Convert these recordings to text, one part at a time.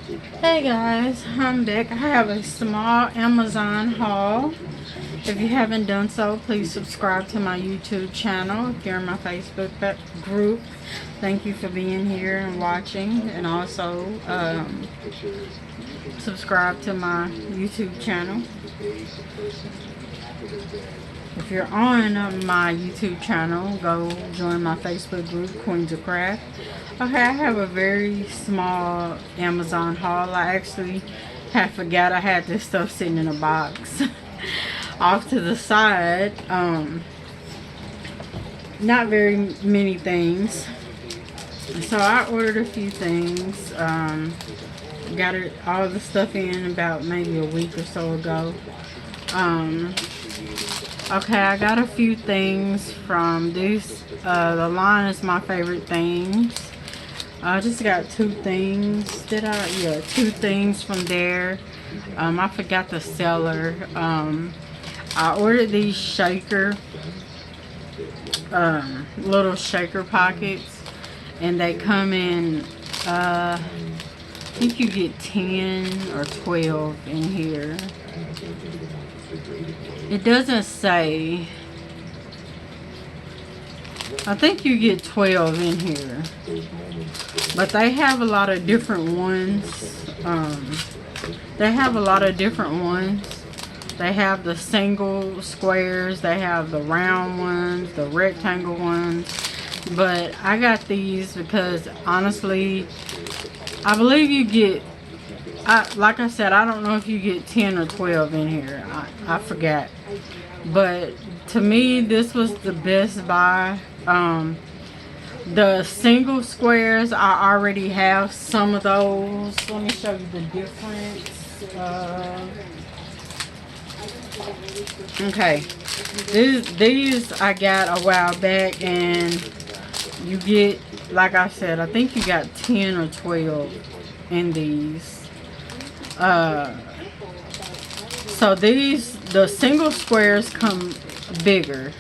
Hey guys, I'm back. I have a small Amazon haul. If you haven't done so, please subscribe to my YouTube channel. If you're in my Facebook group, thank you for being here and watching. And also subscribe to my YouTube channel. If you're on my YouTube channel, go join my Facebook group, Queens of Craft. Okay, I have a very small Amazon haul. I actually forgot I had this stuff sitting in a box off to the side. Not very many things. So I ordered a few things. Got all the stuff in about maybe a week or so ago. Okay, I got a few things from this. The line is my favorite things. I just got two things. Yeah, two things from there. I forgot the seller. I ordered these little shaker pockets, and they come in, I think you get 10 or 12 in here. It doesn't say. I think you get 12 in here. But they have a lot of different ones. They have the single squares. They have the round ones, the rectangle ones. But I got these because honestly, I believe you get, like I said, I don't know if you get 10 or 12 in here. I forgot. But to me, this was the best buy. The single squares, I already have some of those. Let me show you the difference. Okay, these I got a while back, and you get, like I said, I think you got 10 or 12 in these. So the single squares come bigger.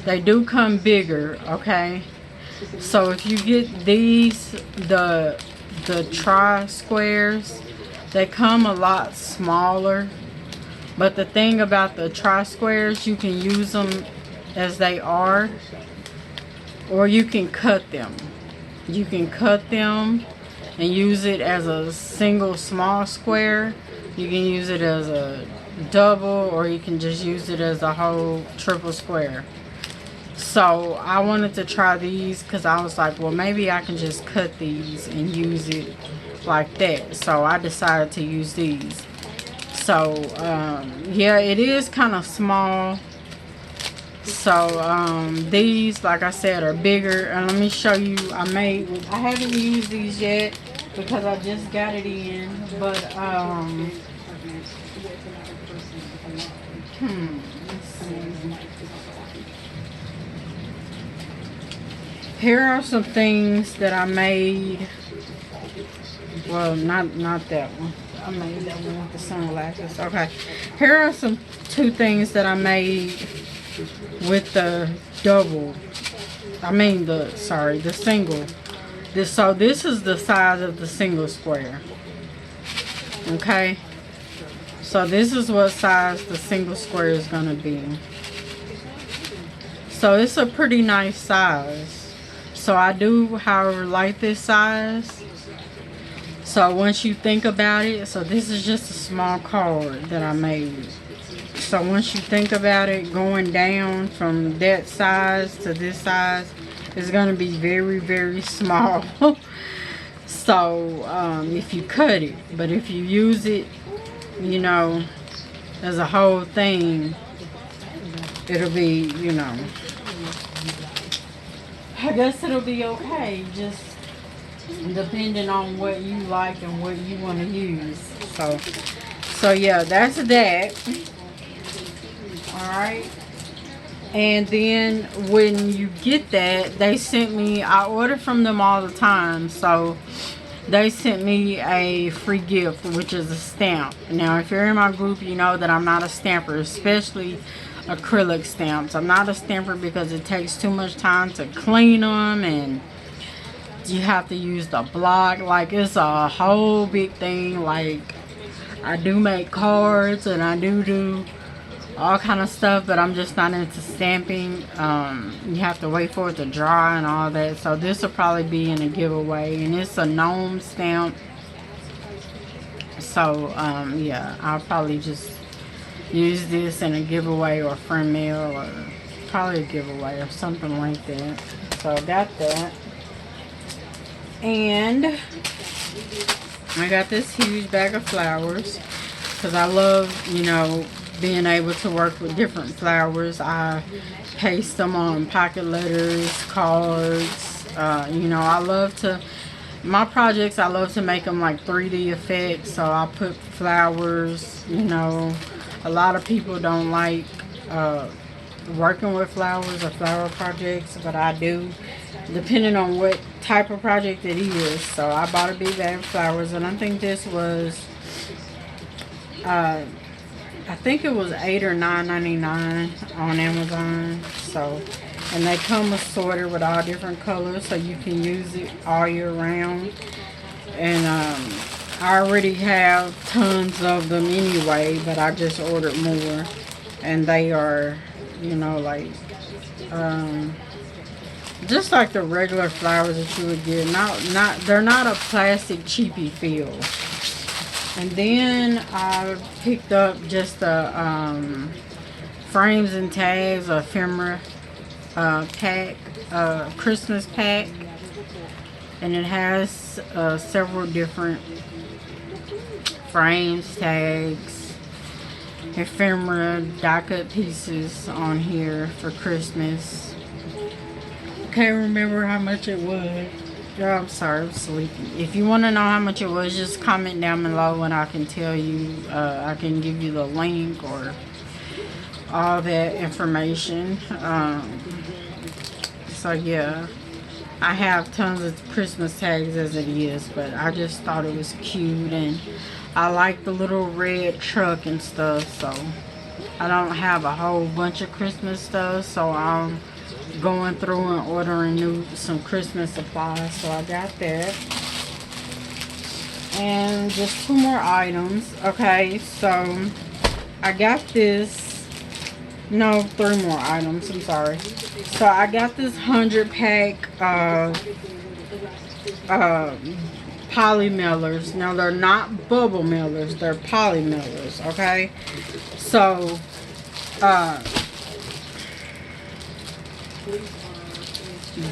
They do come bigger, okay? So if you get these, the tri squares, they come a lot smaller. But the thing about the tri squares, you can use them as they are, or you can cut them. You can cut them and use it as a single small square. You can use it as a double, or you can just use it as a whole triple square. So I wanted to try these because I was like, well, maybe I can just cut these and use it like that. So I decided to use these. So yeah, it is kind of small. So these, like I said, are bigger. And let me show you, I haven't used these yet because I just got it in. But let's see. Here are some things that I made. Well, not that one. I made that one with the sunglasses. Okay. Here are two things that I made with the double. The single. So this is the size of the single square. Okay. So this is what size the single square is gonna be. So it's a pretty nice size. So I do, however, like this size. So once you think about it, so this is just a small card that I made. So once you think about it, going down from that size to this size is going to be very, very small. So if you cut it, but if you use it, you know, as a whole thing, it'll be, you know, I guess it'll be okay, just depending on what you like and what you want to use. So yeah, that's that. Alright. And then when you get that, they sent me, I order from them all the time, so they sent me a free gift, which is a stamp. Now, if you're in my group, you know that I'm not a stamper, especially acrylic stamps. I'm not a stamper because it takes too much time to clean them and you have to use the block. Like, it's a whole big thing. Like, I do make cards and I do all kind of stuff, but I'm just not into stamping. You have to wait for it to dry and all that. So this will probably be in a giveaway, and it's a gnome stamp. So yeah, I'll probably just use this in a giveaway or friend mail, or probably a giveaway or something like that. So I got that. And I got this huge bag of flowers because I love, you know, being able to work with different flowers. I paste them on pocket letters, cards. You know, I love to, my projects, I love to make them like 3D effects. So I put flowers, you know. A lot of people don't like working with flowers or flower projects, but I do, depending on what type of project it is. So I bought a big bag of flowers, and I think this was I think it was $8 or $9.99 on Amazon. So, and they come assorted with all different colors, so you can use it all year round. And I already have tons of them anyway, but I just ordered more, and they are, you know, like just like the regular flowers that you would get. They're not a plastic cheapy feel. And then I picked up just the frames and tags, ephemera pack, Christmas pack, and it has several different frames, tags, ephemera, die cut pieces on here for Christmas. Can't remember how much it was. Oh, I'm sorry, I'm sleepy. If you want to know how much it was, just comment down below and I can tell you. I can give you the link or all that information. So yeah, I have tons of Christmas tags as it is, but I just thought it was cute, and I like the little red truck and stuff. So I don't have a whole bunch of Christmas stuff, so I'm going through and ordering some Christmas supplies. So I got that, and just 2 more items. Okay, so I got this, no, 3 more items, I'm sorry. So I got this 100-pack poly mailers. Now they're not bubble mailers, they're poly mailers. Okay, so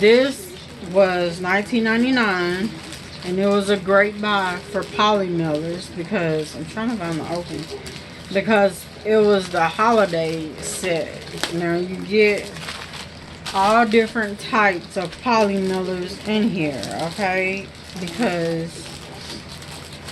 this was $19.99, and it was a great buy for poly mailers because I'm trying to find the open, because it was the holiday set. Now you get all different types of poly mailers in here, okay, because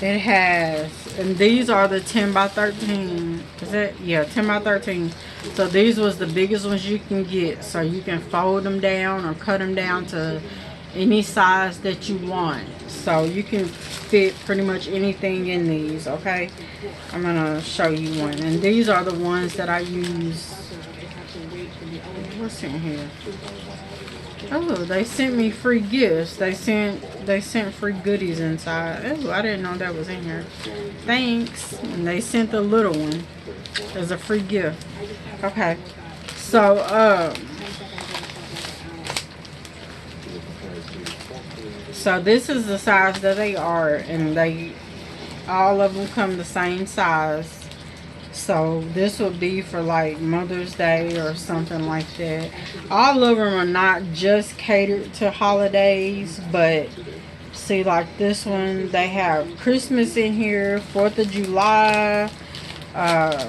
it has, and these are the 10 by 13, is that, yeah, 10 by 13. So these was the biggest ones you can get, so you can fold them down or cut them down to any size that you want. So you can fit pretty much anything in these. Okay, I'm gonna show you one, and these are the ones that I use. What's in here? Oh, they sent me free gifts. They sent free goodies inside. Oh, I didn't know that was in here. Thanks. And they sent the little one as a free gift. Okay, so so this is the size that they are, and all of them come the same size. So this would be for like Mother's Day or something like that. All of them are not just catered to holidays, but see, like this one, they have Christmas in here, 4th of July,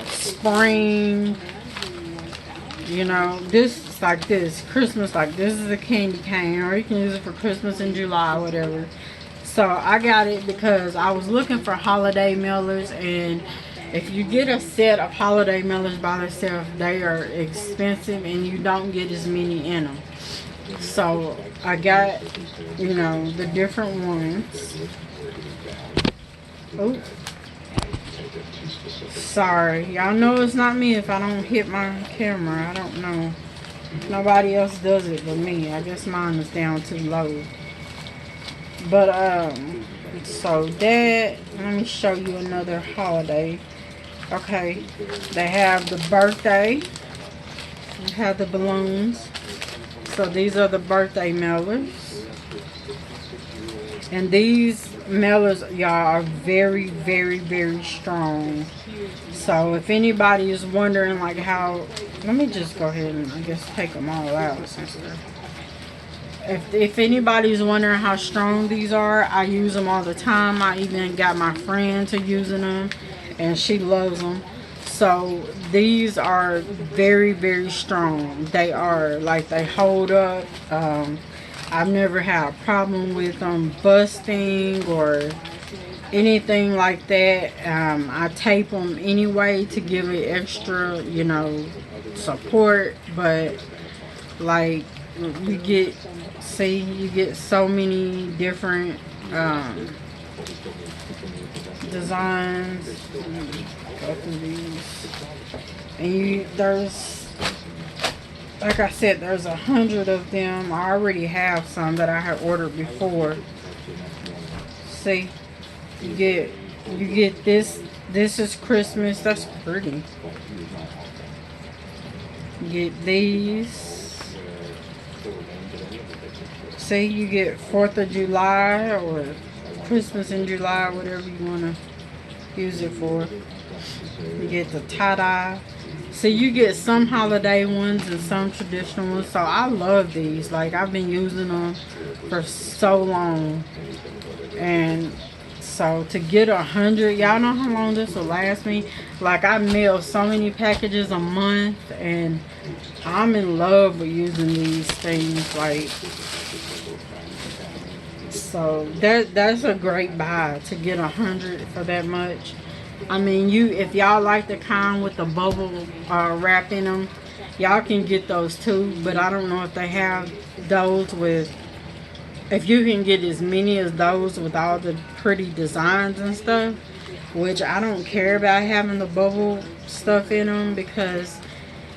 spring, you know, this is like this, Christmas, like this is a candy cane, or you can use it for Christmas in July, whatever. So I got it because I was looking for holiday mailers, and if you get a set of holiday mailers by themselves, they are expensive and you don't get as many in them. So I got, you know, the different ones. Oh, sorry, y'all know it's not me if I don't hit my camera. I don't know, nobody else does it but me. I guess mine is down too low. But so that, let me show you another holiday. Okay, they have the birthday. They have the balloons. So these are the birthday mailers. And these mailers, y'all, are very, very, very strong. So if anybody is wondering like how, let me just go ahead and I guess take them all out since they're, if anybody's wondering how strong these are, I use them all the time. I even got my friend to using them, and she loves them. So these are very, very strong. They are like, they hold up. I've never had a problem with them busting or anything like that. I tape them anyway to give it extra, you know, support. But like, we get, see, you get so many different designs. Go through these, and there's, like I said, there's 100 of them. I already have some that I had ordered before. See, you get this. This is Christmas. That's pretty. You get these. See, you get 4th of July or Christmas in July, whatever you want to use it for. You get the tie-dye. So you get some holiday ones and some traditional ones. So I love these. Like, I've been using them for so long. And so to get 100, y'all know how long this will last me. Like, I mail so many packages a month, and I'm in love with using these things. Like, so that's a great buy to get 100 for that much. I mean, if y'all like the kind with the bubble wrap in them, y'all can get those too. But I don't know if they have those with, if you can get as many as those with all the pretty designs and stuff, which I don't care about having the bubble stuff in them, because,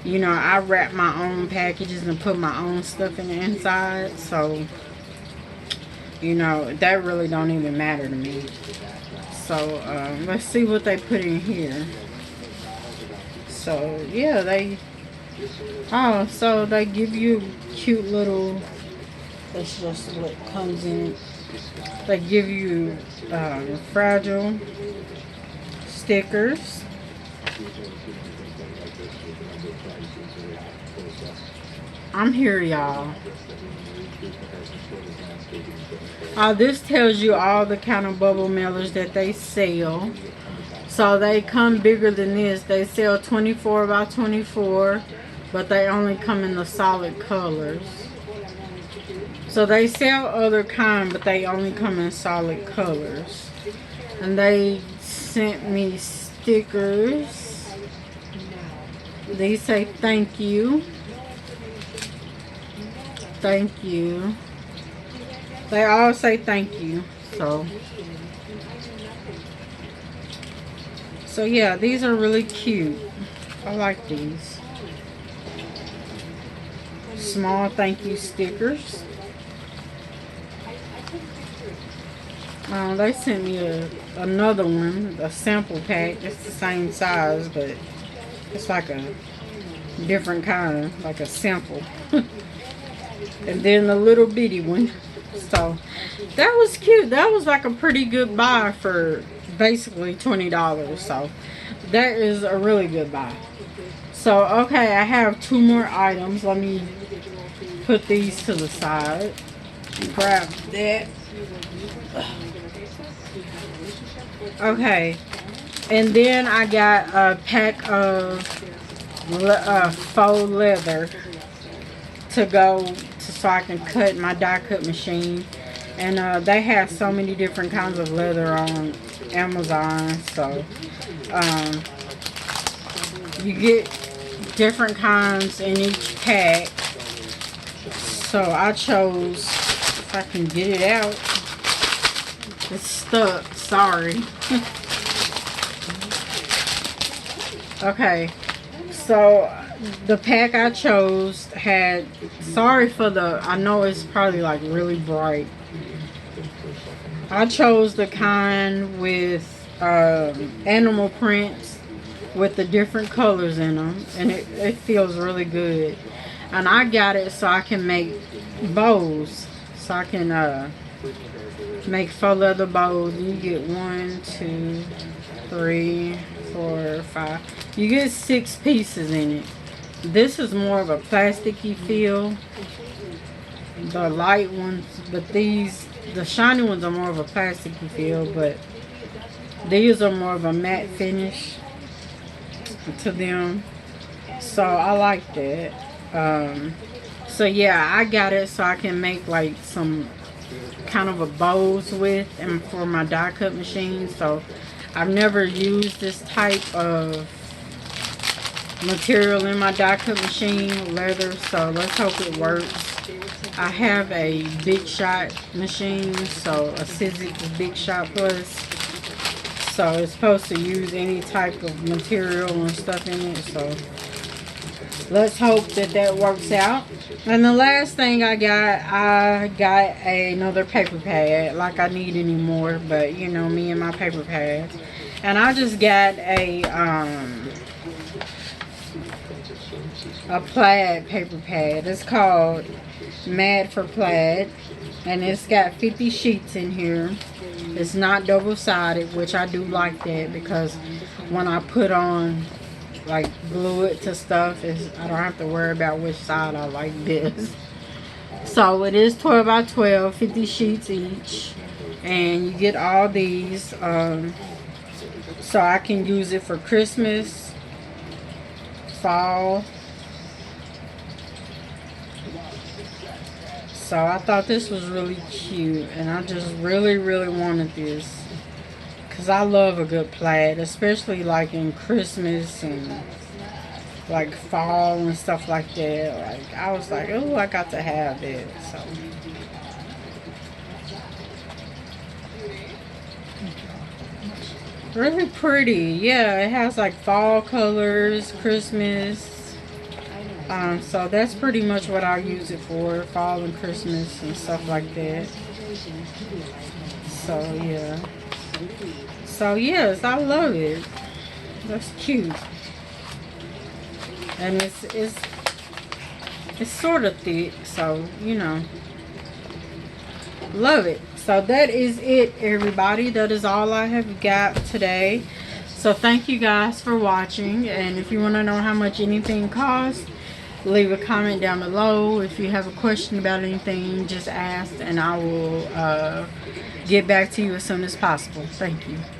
you know, I wrap my own packages and put my own stuff in the inside. So, you know, that really don't even matter to me. So let's see what they put in here. So yeah, so they give you cute little, that's just what comes in it. They give you fragile stickers. I'm here, y'all. This tells you all the kind of bubble mailers that they sell. So they come bigger than this. They sell 24 by 24, but they only come in the solid colors. So they sell other kind, but they only come in solid colors. And they sent me stickers. They say thank you. Thank you. They all say thank you. So yeah, these are really cute. I like these. Small thank you stickers. They sent me another one, a sample pack. It's the same size, but it's like a different kind, like a sample. And then a little bitty one. So that was cute. That was like a pretty good buy for basically $20. So that is a really good buy. So okay, I have 2 more items. Let me put these to the side. Grab that. Okay, and then I got a pack of faux leather to go so I can cut my die cut machine. And they have so many different kinds of leather on Amazon. So you get different kinds in each pack. So I chose, if I can get it out, it's stuck, sorry. Okay, so the pack I chose had, sorry for the, I know it's probably like really bright, I chose the kind with animal prints with the different colors in them, and it feels really good. And I got it so I can make bows, so I can make faux leather bows. You get 1, 2, 3, 4, 5. You get 6 pieces in it. This is more of a plasticky feel, the light ones, but the shiny ones are more of a plasticky feel, but these are more of a matte finish to them. So I like that. So yeah, I got it so I can make like some kind of a bows with, and for my die cut machine. So I've never used this type of material in my die cut machine, leather, so let's hope it works. I have a Big Shot machine, so a Sizzix Big Shot Plus, so it's supposed to use any type of material and stuff in it, so let's hope that works out. And the last thing I got another paper pad, like I need any more, but you know me and my paper pads. And I just got a plaid paper pad. It's called Mad for Plaid, and it's got 50 sheets in here. It's not double-sided, which I do like that, because when I put on, like, glue it to stuff, I don't have to worry about which side I like this. So it is 12 by 12, 50 sheets each, and you get all these, so I can use it for Christmas, fall. So I thought this was really cute, and I just really wanted this, because I love a good plaid, especially like in Christmas and like fall and stuff like that. Like I was like, oh, I got to have it. So really pretty. Yeah, it has like fall colors, Christmas. So that's pretty much what I use it for, fall and Christmas and stuff like that. So yeah. So yes, I love it. That's cute. And it's sort of thick, so you know. Love it. So that is it, everybody. That is all I have got today. So thank you guys for watching, and if you want to know how much anything costs, leave a comment down below. If you have a question about anything, just ask, and I will get back to you as soon as possible. Thank you.